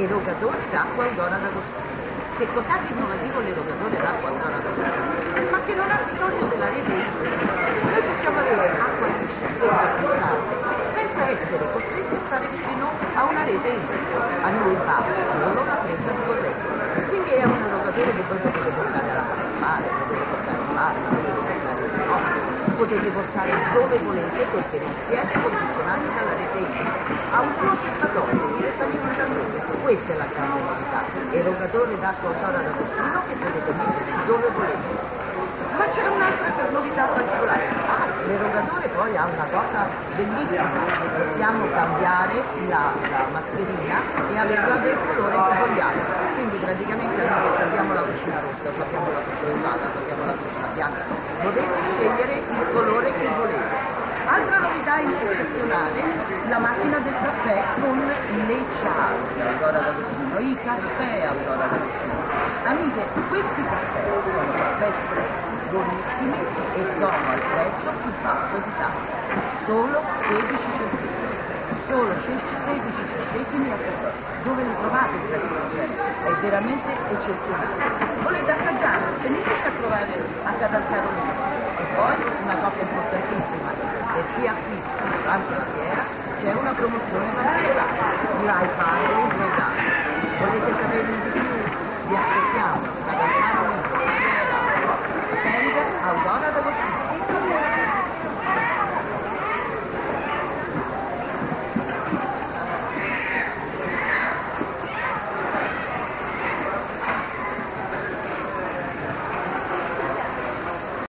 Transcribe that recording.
erogatore d'acqua Aurora d'Agostino. Che cos'ha di innovativo l'erogatore d'acqua Aurora d'Agostino? Ma che non ha bisogno della rete idrica. Noi possiamo avere acqua liscia, fertilizzante, senza essere costretti a stare vicino a una rete idrica. A noi va solo la presa di corrente. Quindi è un erogatore che voi potete portare all'acqua del mare, potete portare al mare, potete portare al bosco, potete portare dove volete perché non siete condizionati dalla rete idrica. Ha un suo serbatoio direttamente dal mare. Questa è la grande novità. Erogatore d'acqua Aurora d'Agostino che potete mettere dove volete. Ma c'è un'altra novità particolare. L'erogatore poi ha una cosa bellissima, possiamo cambiare la mascherina e averla del colore che vogliamo. Quindi praticamente noi che abbiamo la cucina rossa, abbiamo la cucina gialla, abbiamo la cucina bianca, potete scegliere il colore che volete. Altra novità eccezionale, la macchina del caffè con le chai Aurora d'Agostino, i caffè Aurora d'Agostino. Amiche, questi caffè sono caffè espresso, buonissimi e sono al prezzo più basso d'Italia, solo 16 centesimi. Solo 16 centesimi a caffè. Dove li trovate questi caffè? È veramente eccezionale. Volete assaggiare? Veniteci a provare a Catanzaro Nero. E poi una cosa importantissima, per chi acquista durante la fiera c'è una promozione particolare, l'iPad in regalo.